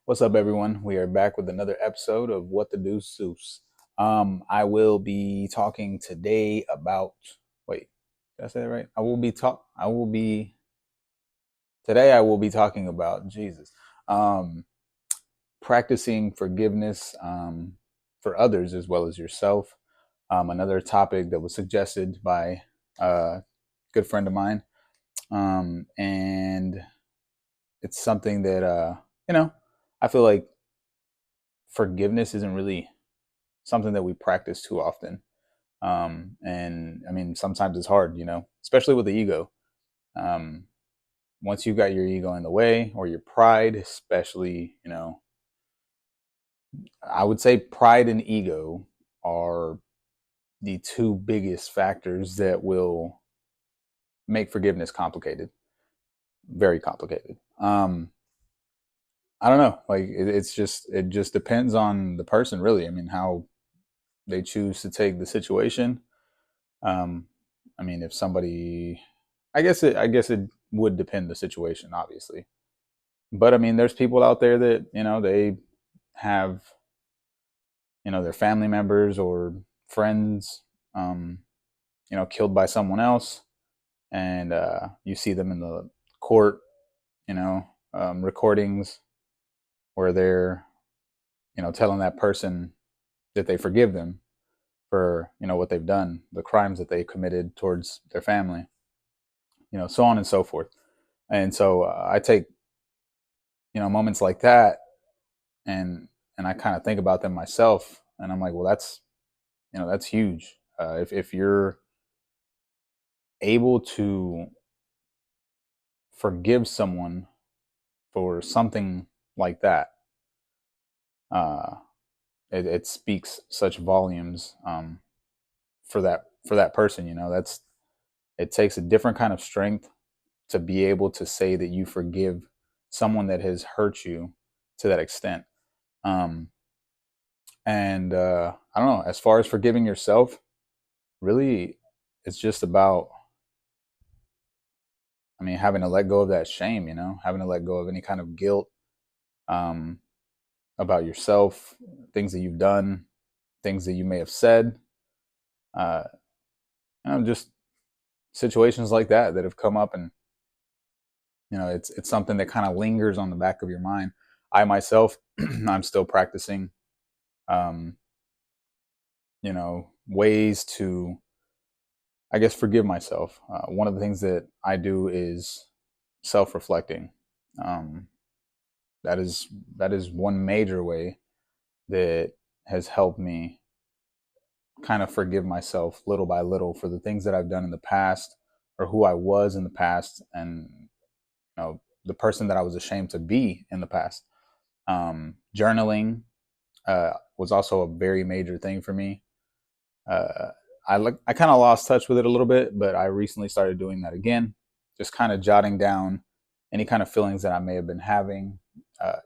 What's up, everyone? We are back with another episode of What the Deuce Seuss. I will be talking today about. Wait, did I say that right? I will be today. I will be talking about Jesus, um, practicing forgiveness for others as well as yourself. Another topic that was suggested by a good friend of mine, and it's something that you know I feel like forgiveness isn't really something that we practice too often. And I mean, sometimes it's hard, especially with the ego. Um, Once you've got your ego in the way or your pride, especially, I would say pride and ego are the two biggest factors that will make forgiveness complicated, very complicated. I don't know. Like it just depends on the person, really. I mean, how they choose to take the situation. Um, I mean, if somebody, I guess it would depend the situation, obviously. But I mean, there's people out there that they have their family members or friends, um, killed by someone else, and you see them in the court, recordings where they're telling that person that they forgive them for what they've done, the crimes that they committed towards their family, so on and so forth. And so I take moments like that, and I kind of think about them myself, and I'm like, well, that's huge. If you're able to forgive someone for something like that, uh, it speaks such volumes, for that person. That's it takes a different kind of strength to be able to say that you forgive someone that has hurt you to that extent. Um, and I don't know. As far as forgiving yourself, really, it's just about, I mean, having to let go of that shame, having to let go of any kind of guilt, um, about yourself, things that you've done, things that you may have said, uh, just situations like that have come up, and it's something that kind of lingers on the back of your mind. I myself, I'm still practicing, um, ways to, I guess, forgive myself. One of the things that I do is self-reflecting. Um, that is that is one major way that has helped me kind of forgive myself little by little for the things that I've done in the past, or who I was in the past, and the person that I was ashamed to be in the past. Journaling was also a very major thing for me. Uh, I kind of lost touch with it a little bit, but I recently started doing that again, just kind of jotting down any kind of feelings that I may have been having,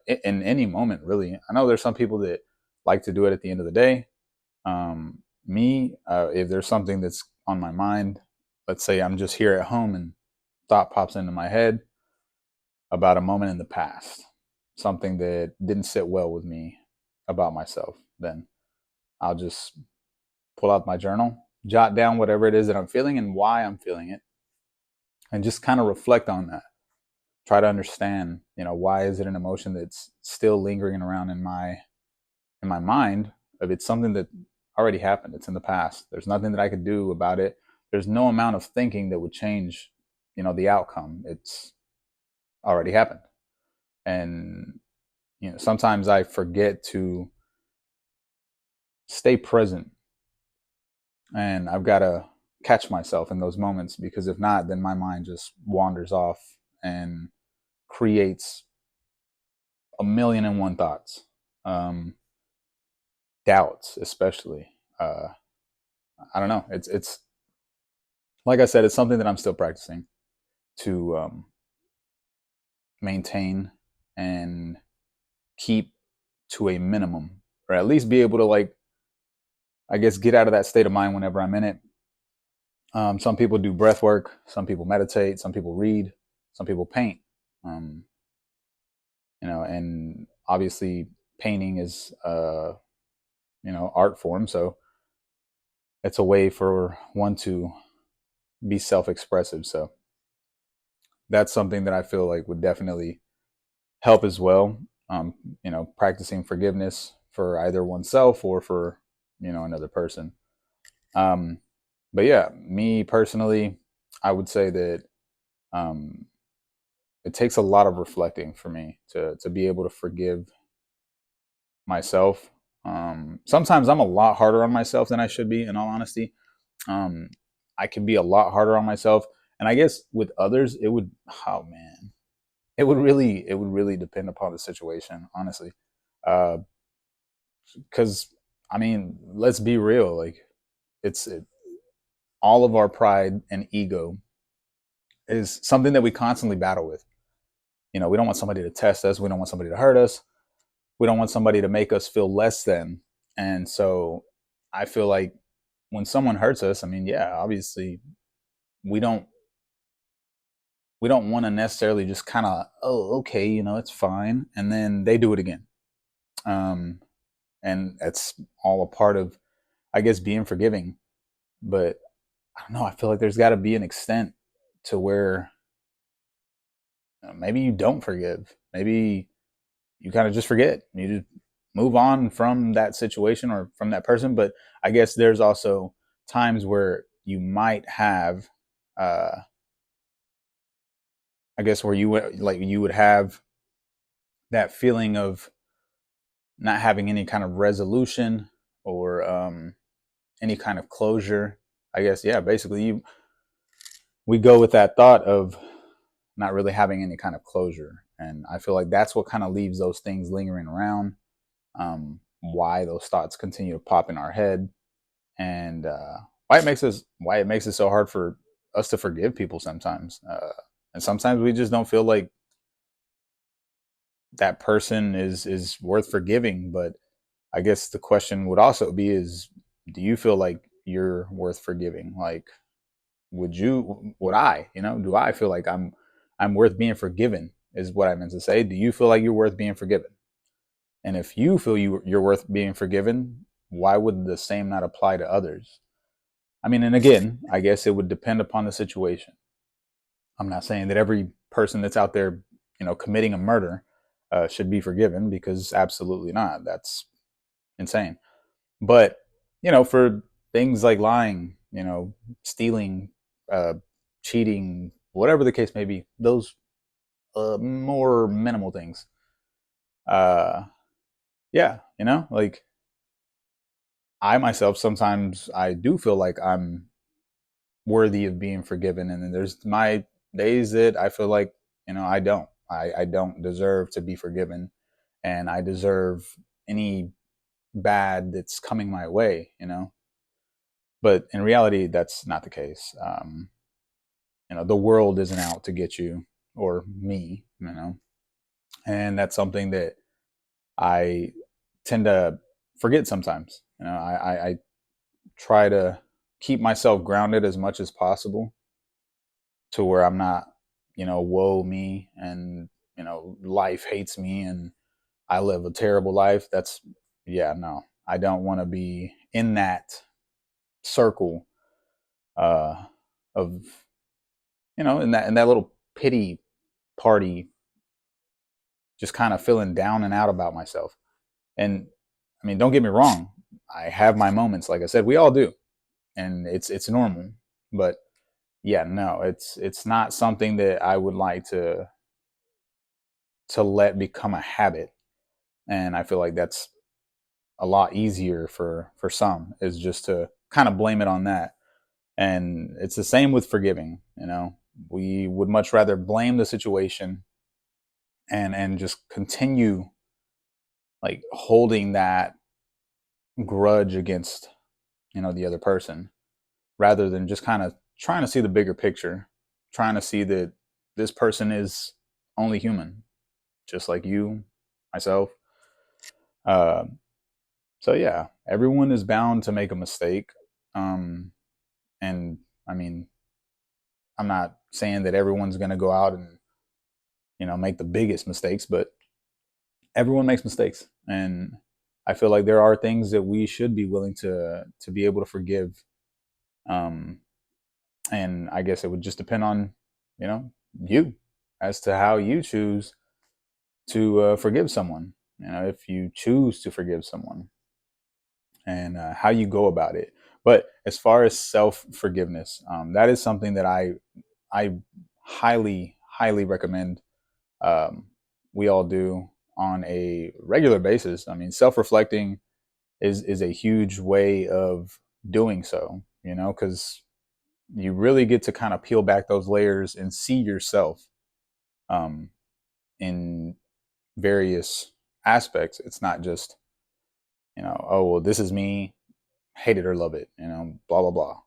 in any moment, really. I know there's some people that like to do it at the end of the day. Me, if there's something that's on my mind, let's say I'm just here at home and thought pops into my head about a moment in the past, something that didn't sit well with me about myself, then I'll just pull out my journal, jot down whatever it is that I'm feeling and why I'm feeling it, and just kind of reflect on that. Try to understand, why is it an emotion that's still lingering around in my mind? If it's something that already happened, it's in the past. There's nothing that I could do about it. There's no amount of thinking that would change, the outcome. It's already happened. And sometimes I forget to stay present, and I've got to catch myself in those moments, because if not, then my mind just wanders off and creates a million and one thoughts, um, doubts, especially. I don't know. It's like I said, it's something that I'm still practicing to, maintain and keep to a minimum, or at least be able to, like, I guess, get out of that state of mind whenever I'm in it. Some people do breath work, some people meditate, some people read, some people paint. Um, and Obviously, painting is art form, so it's a way for one to be self-expressive. So that's something that I feel like would definitely help as well. Um, practicing forgiveness for either oneself or for another person. Um, but yeah, me personally, I would say that um, it takes a lot of reflecting for me to be able to forgive myself. Sometimes I'm a lot harder on myself than I should be. In all honesty, um, I can be a lot harder on myself, and I guess with others, it would. Oh man, it would really depend upon the situation, honestly. Because I mean, let's be real. Like all of our pride and ego is something that we constantly battle with. We don't want somebody to test us. We don't want somebody to hurt us. We don't want somebody to make us feel less than. And so I feel like when someone hurts us, I mean, yeah, obviously we don't we don't want to necessarily just kind of, oh, okay, it's fine, and then they do it again. Um, and that's all a part of, I guess, being forgiving. But I don't know. I feel like there's got to be an extent to where maybe you don't forgive. Maybe you kind of just forget. You just move on from that situation or from that person. But I guess there's also times where you might have, uh, I guess, where you would have that feeling of not having any kind of resolution or any kind of closure. I guess, yeah, basically we go with that thought of not really having any kind of closure. And I feel like that's what kind of leaves those things lingering around. Why those thoughts continue to pop in our head, and why it makes it so hard for us to forgive people sometimes. And sometimes we just don't feel like that person is worth forgiving. But I guess the question would also be: is do you feel like you're worth forgiving? Like, would I, do I feel like I'm worth being forgiven? Is what I meant to say. Do you feel like you're worth being forgiven? And if you feel you're worth being forgiven, why would the same not apply to others? I mean, and again, I guess it would depend upon the situation. I'm not saying that every person that's out there, committing a murder, should be forgiven, because absolutely not. That's insane. But for things like lying, stealing, uh, cheating, whatever the case may be, those more minimal things. Uh, yeah, like I myself sometimes I do feel like I'm worthy of being forgiven, and then there's my days that I feel like I don't. I don't deserve to be forgiven, and I deserve any bad that's coming my way. But in reality, that's not the case. The world isn't out to get you or me. And that's something that I tend to forget sometimes. I try to keep myself grounded as much as possible, to where I'm not, woe me, and, life hates me and I live a terrible life. That's, yeah, no, I don't want to be in that circle, uh, of, in that little pity party, just kind of feeling down and out about myself. And I mean, don't get me wrong. I have my moments. Like I said, we all do. And it's normal. But yeah, no, it's not something that I would like to let become a habit. And I feel like that's a lot easier for some, is just to kind of blame it on that. And it's the same with forgiving. We would much rather blame the situation and just continue like holding that grudge against the other person, rather than just kind of trying to see the bigger picture, trying to see that this person is only human, just like you, myself. Uh, so yeah, everyone is bound to make a mistake. Um, and I mean, I'm not saying that everyone's going to go out and make the biggest mistakes, but Everyone makes mistakes, and I feel like there are things that we should be willing to be able to forgive. Um, and I guess it would just depend on, you know, you as to how you choose to forgive someone. You know, if you choose to forgive someone, and how you go about it. But as far as self forgiveness, that is something that I highly recommend um, we all do on a regular basis. I mean, self reflecting is a huge way of doing so. You know, because you really get to kind of peel back those layers and see yourself um, in various aspects. It's not just, you know, oh well, this is me, hate it or love it, you know, blah blah blah.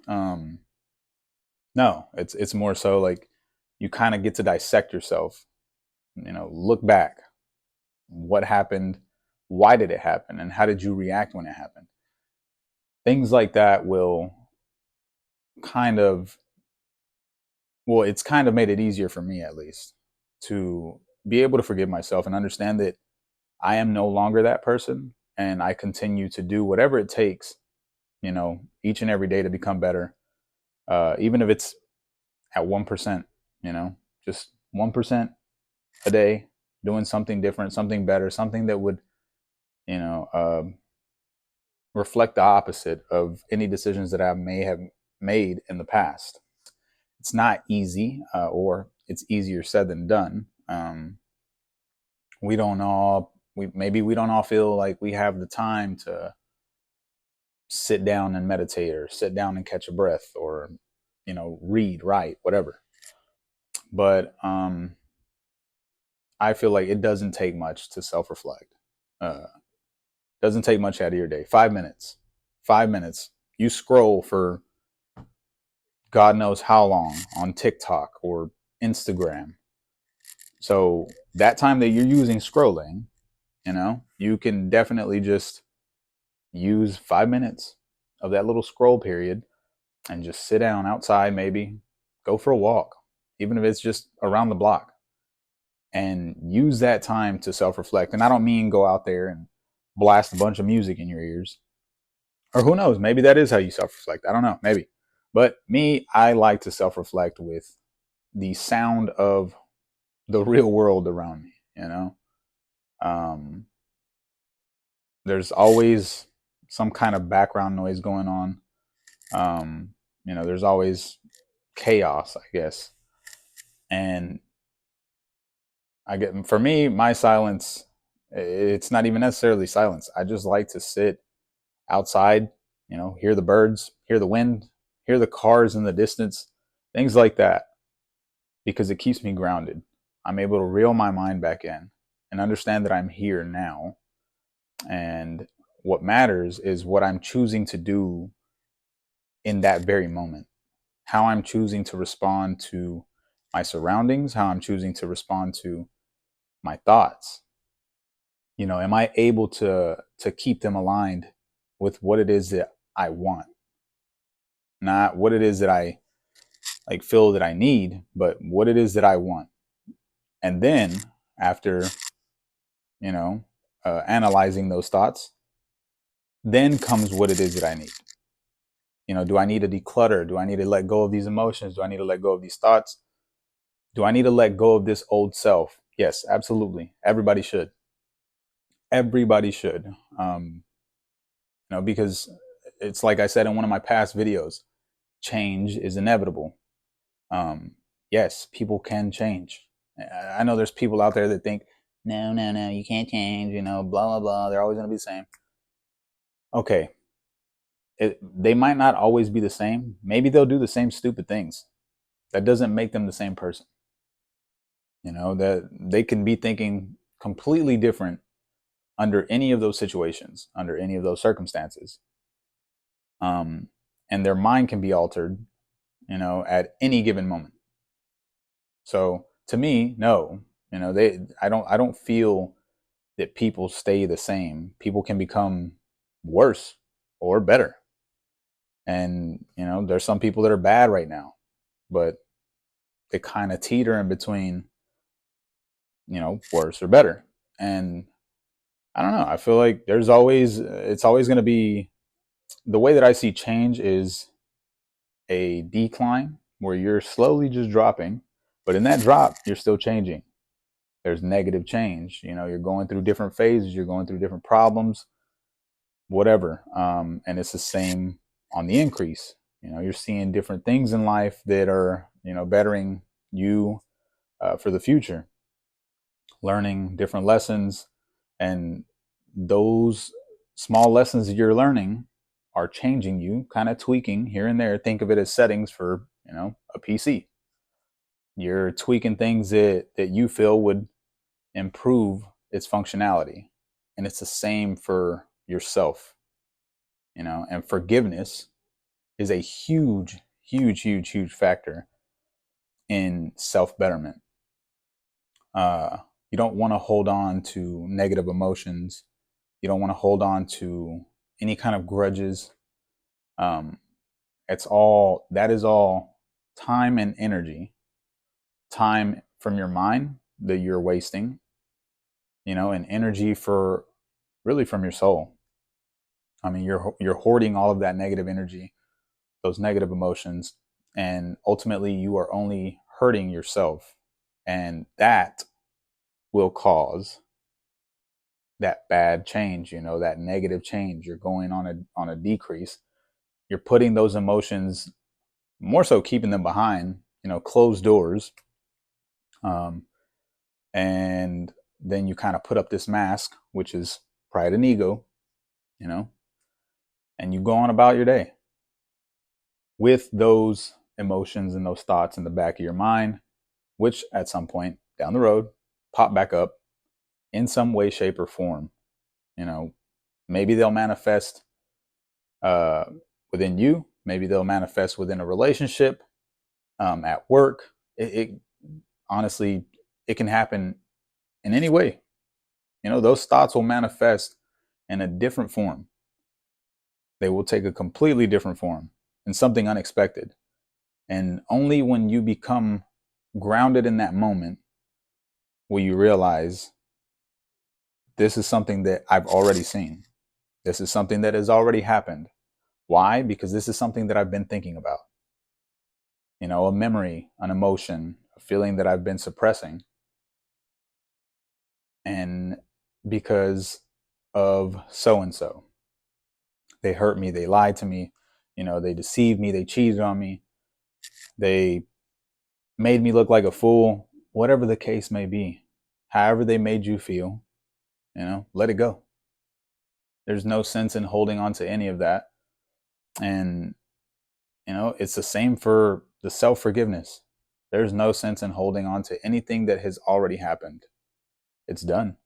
Um, no, it's more so like you kind of get to dissect yourself. You know, look back, what happened, why did it happen, and how did you react when it happened. Things like that will kind of, well, it's kind of made it easier for me at least to be able to forgive myself and understand that I am no longer that person, and I continue to do whatever it takes, you know, each and every day to become better. Even if it's at 1%, you know, just 1% a day, doing something different, something better, something that would, you know, reflect the opposite of any decisions that I may have made in the past. It's not easy, or it's easier said than done. We don't all, we don't all feel like we have the time to sit down and meditate or sit down and catch a breath or, you know, read, write, whatever. But I feel like it doesn't take much to self reflect. Doesn't take much out of your day. 5 minutes. 5 minutes. You scroll for God knows how long on TikTok or Instagram. So that time that you're using scrolling, you know, you can definitely just use 5 minutes of that little scroll period and just sit down outside, maybe go for a walk, even if it's just around the block, and use that time to self reflect. And I don't mean go out there and blast a bunch of music in your ears. Or who knows, maybe that is how you self reflect. I don't know, maybe. But me, I like to self reflect with the sound of the real world around me, you know? Um, there's always some kind of background noise going on. Um, you know, there's always chaos, I guess. And I get, for me, my silence, it's not even necessarily silence. I just like to sit outside, you know, hear the birds, hear the wind, hear the cars in the distance, things like that, because it keeps me grounded. I'm able to reel my mind back in and understand that I'm here now. And what matters is what I'm choosing to do in that very moment, how I'm choosing to respond to my surroundings, how I'm choosing to respond to my thoughts. You know, am I able to keep them aligned with what it is that I want, not what it is that I like feel that I need, but what it is that I want. And then after, you know, analyzing those thoughts, then comes what it is that I need. You know, do I need to declutter? Do I need to let go of these emotions? Do I need to let go of these thoughts? Do I need to let go of this old self? Yes, absolutely. Everybody should. Everybody should. You know, because it's like I said in one of my past videos, change is inevitable. Um, yes, people can change. I know there's people out there that think, no, no, no, you can't change, you know, blah, blah, blah. They're always going to be the same. Okay. They might not always be the same. Maybe they'll do the same stupid things. That doesn't make them the same person. You know, that they can be thinking completely different under any of those situations, under any of those circumstances. Um, and their mind can be altered, you know, at any given moment. So to me, no, you know, I don't feel that people stay the same. People can become worse or better. And, you know, there's some people that are bad right now, but they kind of teeter in between, you know, worse or better. And I don't know. I feel like it's always going to be the way that I see change is a decline where you're slowly just dropping, but in that drop, you're still changing. There's negative change. You're going through different phases, you're going through different problems, whatever. And it's the same on the increase. You're seeing different things in life that are, bettering you for the future, learning different lessons. And those small lessons that you're learning are changing you, kind of tweaking here and there. Think of it as settings for, a PC. You're tweaking things that you feel would improve its functionality. And it's the same for yourself, and forgiveness is a huge, huge, huge, huge factor in self betterment. Uh, you don't want to hold on to negative emotions. You don't want to hold on to any kind of grudges. Um, that is all time and energy, time from your mind that you're wasting, and energy for really from your soul. I mean, you're hoarding all of that negative energy, those negative emotions, and ultimately you are only hurting yourself, and that will cause that bad change. That negative change. You're going on a decrease. You're putting those emotions, more so keeping them behind, closed doors, um, and then you kind of put up this mask, which is pride and ego, you know, and you go on about your day with those emotions and those thoughts in the back of your mind, which at some point down the road pop back up in some way, shape, or form. You know, maybe they'll manifest uh, within you. Maybe they'll manifest within a relationship, at work. It honestly, it can happen in any way. Those thoughts will manifest in a different form. They will take a completely different form and something unexpected. And only when you become grounded in that moment will you realize this is something that I've already seen. This is something that has already happened. Why? Because this is something that I've been thinking about. A memory, an emotion, a feeling that I've been suppressing. And because of so and so, they hurt me, they lied to me, they deceived me, they cheated on me, they made me look like a fool, whatever the case may be. However they made you feel, let it go. There's no sense in holding on to any of that. And, it's the same for the self forgiveness. There's no sense in holding on to anything that has already happened. It's done.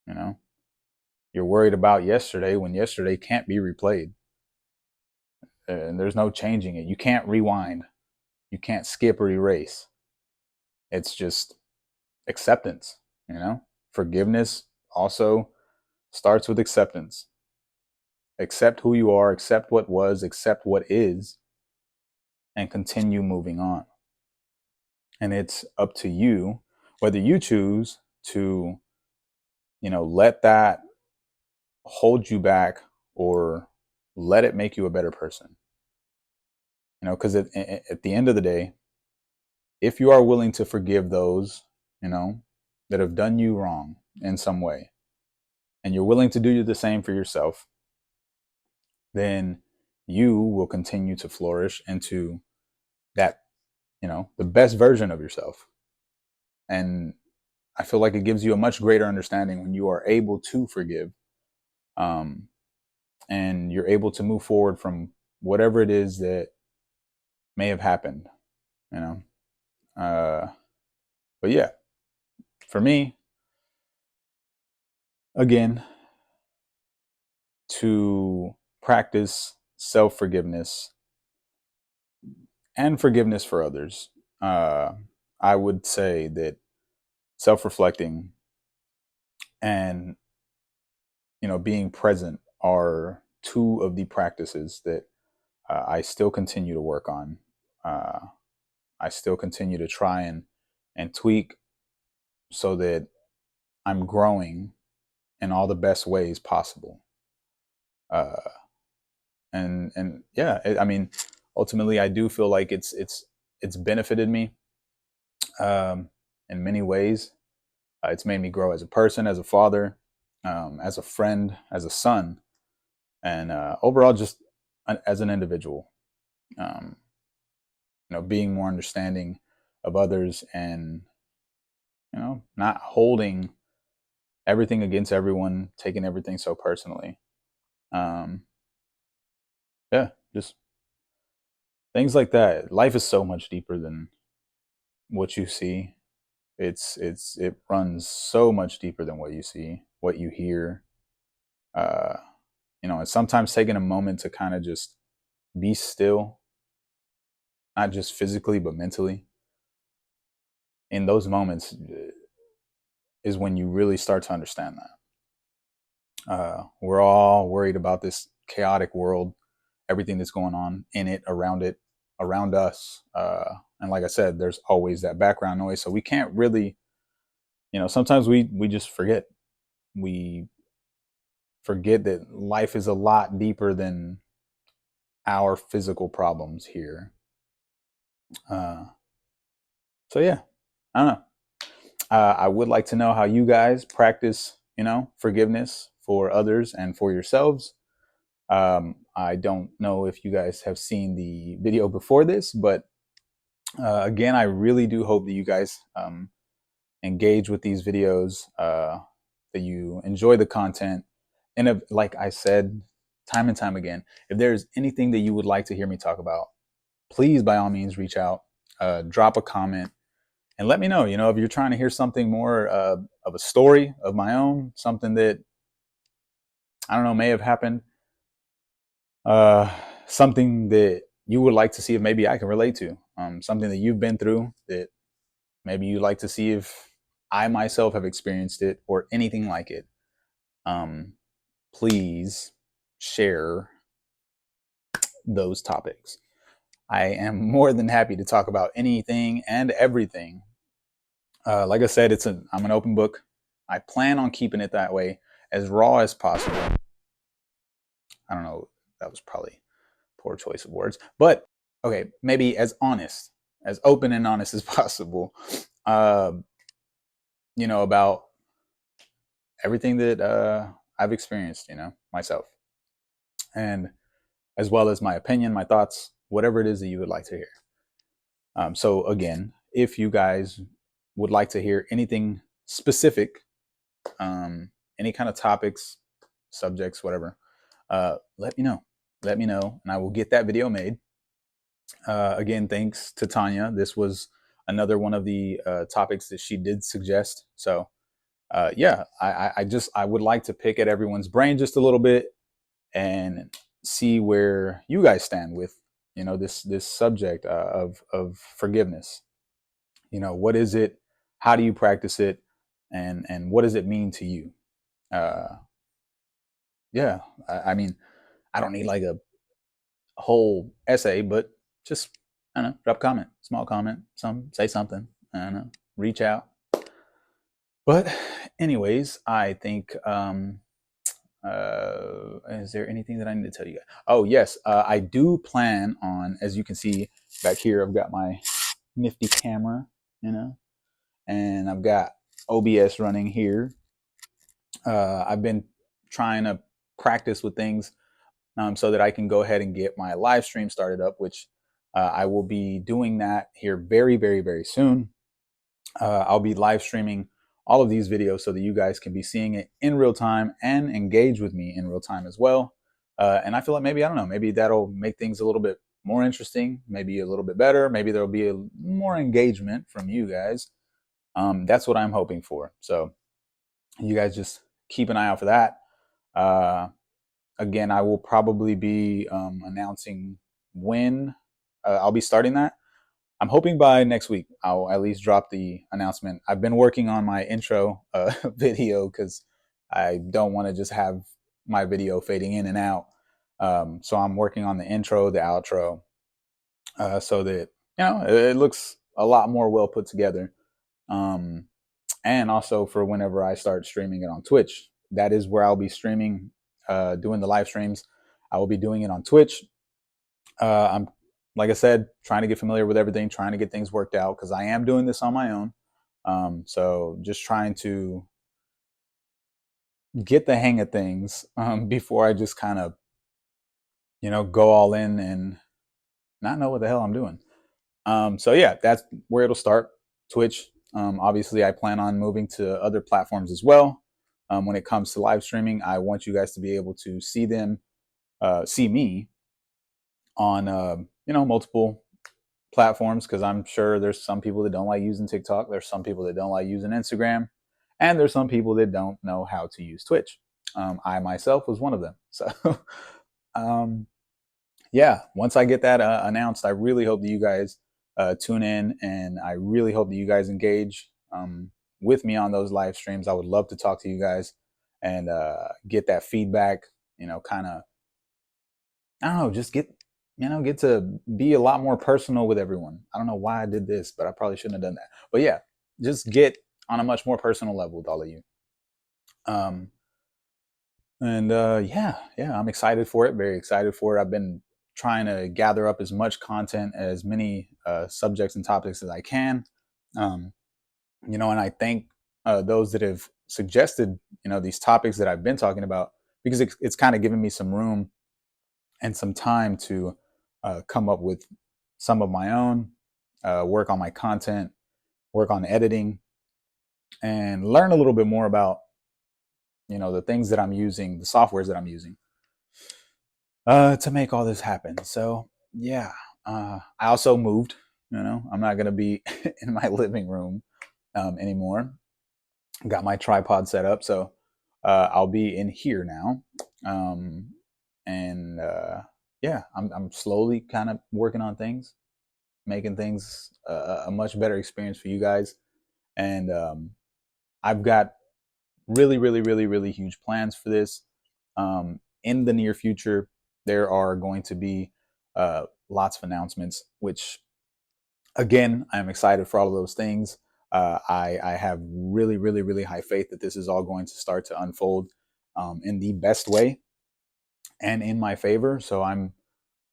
You know, you're worried about yesterday when yesterday can't be replayed. And there's no changing it. You can't rewind. You can't skip or erase. It's just acceptance, Forgiveness also starts with acceptance. Accept who you are, accept what was, accept what is, and continue moving on. And it's up to you whether you choose to, let that hold you back or let it make you a better person. Because at the end of the day, if you are willing to forgive those, that have done you wrong in some way, and you're willing to do the same for yourself, then you will continue to flourish into that, the best version of yourself. And I feel like it gives you a much greater understanding when you are able to forgive, um, and you're able to move forward from whatever it is that may have happened, you know. But yeah, for me, again, to practice self forgiveness and forgiveness for others, uh, I would say that self reflecting and being present are two of the practices that I still continue to work on. Uh, I still continue to try and tweak so that I'm growing in all the best ways possible. Uh, and yeah, I mean, ultimately, I do feel like it's benefited me um, in many ways. It's made me grow as a person, as a father, as a friend, as a son, and overall, just as an individual. Um, being more understanding of others, and not holding everything against everyone, taking everything so personally. Um, yeah, just things like that. Life is so much deeper than what you see. It runs so much deeper than what you see, what you hear. Uh, and sometimes taking a moment to kind of just be still, not just physically but mentally. In those moments is when you really start to understand that. We're all worried about this chaotic world, everything that's going on in it, around us. And like I said, there's always that background noise, so we can't really, sometimes we just forget. We forget that life is a lot deeper than our physical problems here. Uh, so yeah, I don't know. I would like to know how you guys practice, forgiveness for others and for yourselves. I don't know if you guys have seen the video before this, but again, I really do hope that you guys engage with these videos, that you enjoy the content. And if, like I said, time and time again, if there's anything that you would like to hear me talk about, please, by all means, reach out, drop a comment, and let me know. If you're trying to hear something more of a story of my own, something that I don't know may have happened, uh, something that you would like to see if maybe I can relate to, something that you've been through that maybe you'd like to see if I myself have experienced it or anything like it. Um, please share those topics. I am more than happy to talk about anything and everything. Like I said, I'm an open book. I plan on keeping it that way, as raw as possible. I don't know, that was probably poor choice of words, but okay, maybe as honest, as open and honest as possible. Uh, about everything that I've experienced, myself, and as well as my opinion, my thoughts, whatever it is that you would like to hear. So again, if you guys would like to hear anything specific, any kind of topics, subjects, whatever, let me know. Let me know, and I will get that video made. Again, thanks to Tanya. This was another one of the topics that she did suggest. So, yeah, I would like to pick at everyone's brain just a little bit and see where you guys stand with this subject of forgiveness. What is it? How do you practice it? And what does it mean to you? Uh, yeah, I mean, I don't need like a whole essay, but just I don't know, drop a comment, small comment, say something. I don't know, reach out. But anyways, I think is there anything that I need to tell you guys? Oh yes, I do plan on, as you can see back here, I've got my nifty camera, and I've got OBS running here. I've been trying to practice with things so that I can go ahead and get my live stream started up, which I will be doing that here very, very, very soon. I'll be live streaming all of these videos so that you guys can be seeing it in real time and engage with me in real time as well. And I feel like maybe, I don't know, maybe that'll make things a little bit more interesting, maybe a little bit better. Maybe there'll be more engagement from you guys. That's what I'm hoping for. So you guys just keep an eye out for that. Uh, Again, I will probably be announcing when I'll be starting that. I'm hoping by next week I'll at least drop the announcement. I've been working on my intro video because I don't want to just have my video fading in and out. So I'm working on the intro, the outro, so that it looks a lot more well put together. Um, and also for whenever I start streaming it on Twitch. That is where I'll be streaming, doing the live streams. I will be doing it on Twitch. I'm, like I said, trying to get familiar with everything, trying to get things worked out because I am doing this on my own. So just trying to get the hang of things before I just kind of, go all in and not know what the hell I'm doing. So yeah, that's where it'll start. Twitch. Obviously, I plan on moving to other platforms as well. When it comes to live streaming, I want you guys to be able to see them, see me on, multiple platforms because I'm sure there's some people that don't like using TikTok. There's some people that don't like using Instagram, and there's some people that don't know how to use Twitch. I myself was one of them. So, um, yeah, once I get that announced, I really hope that you guys tune in, and I really hope that you guys engage with me on those live streams. I would love to talk to you guys and get that feedback. Kind of, I don't know, just get to be a lot more personal with everyone. I don't know why I did this, but I probably shouldn't have done that. But yeah, just get on a much more personal level with all of you. Um, and yeah, I'm excited for it. Very excited for it. I've been trying to gather up as much content, as many subjects and topics as I can. Um, and I thank those that have suggested, these topics that I've been talking about because it's kind of given me some room and some time to come up with some of my own, work on my content, work on editing, and learn a little bit more about, the things that I'm using, the softwares that I'm using to make all this happen. So yeah, I also moved. I'm not gonna be in my living room anymore. Got my tripod set up, so I'll be in here now. Um, and yeah, I'm slowly kind of working on things, making things a much better experience for you guys. And I've got really, really, really, really huge plans for this. In the near future, there are going to be lots of announcements, which again, I'm excited for all of those things. I have really, really, really high faith that this is all going to start to unfold in the best way and in my favor. So I'm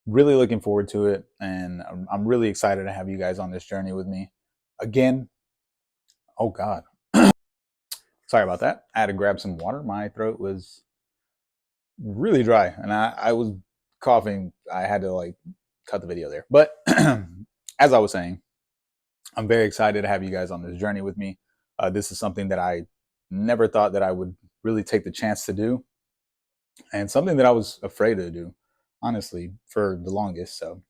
really looking forward to it, and I'm really excited to have you guys on this journey with me. Again, oh God, sorry about that. I had to grab some water. My throat was really dry, and I was coughing. I had to like cut the video there. But as I was saying, I'm very excited to have you guys on this journey with me. This is something that I never thought that I would really take the chance to do, and something that I was afraid to do, honestly, for the longest. So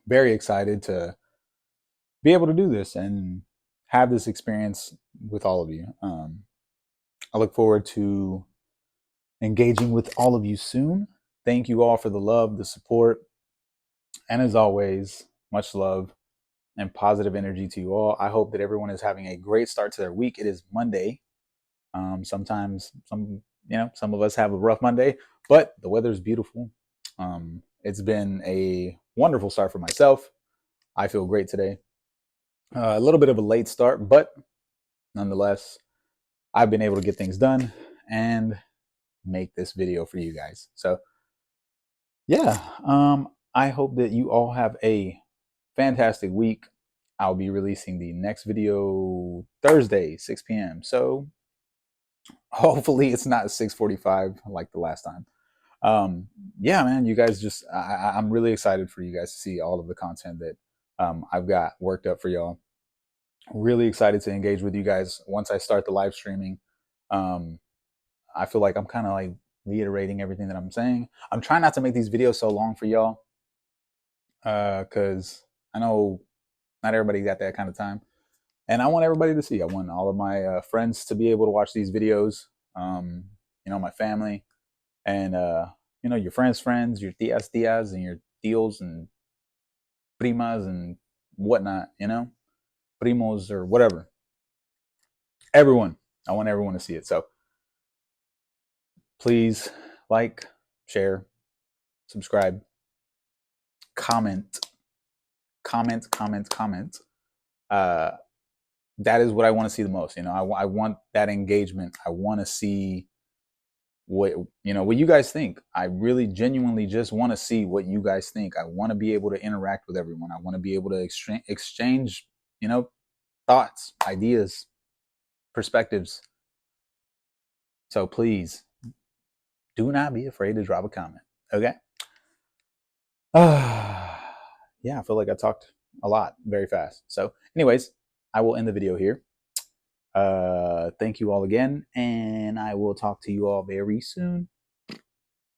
very excited to be able to do this and have this experience with all of you. I look forward to engaging with all of you soon. Thank you all for the love, the support, and as always, much love and positive energy to you all. I hope that everyone is having a great start to their week. It is Monday. Sometimes some of us have a rough Monday, but the weather is beautiful. It's been a wonderful start for myself. I feel great today. A little bit of a late start, but nonetheless, I've been able to get things done and make this video for you guys. So yeah, I hope that you all have a fantastic week. I'll be releasing the next video Thursday, 6 p.m. So hopefully it's not 6:45 like the last time. Yeah, man, you guys just I'm really excited for you guys to see all of the content that I've got worked up for y'all. Really excited to engage with you guys once I start the live streaming. Um, I feel like I'm kind of like reiterating everything that I'm saying. I'm trying not to make these videos so long for y'all because I know not everybody got that kind of time, and I want everybody to see. I want all of my friends to be able to watch these videos. Um, my family and your friends, your tias, and your tios and primas and whatnot. Primos or whatever. Everyone. I want everyone to see it. So please like, share, subscribe, comment, comment. that is what I want to see the most. I want that engagement. I want to see what what you guys think. I really genuinely just want to see what you guys think. I want to be able to interact with everyone. I want to be able to exchange, thoughts, ideas, perspectives. So please do not be afraid to drop a comment. Okay? Yeah, I feel like I talked a lot very fast. So, anyways, I will end the video here. Thank you all again, and I will talk to you all very soon.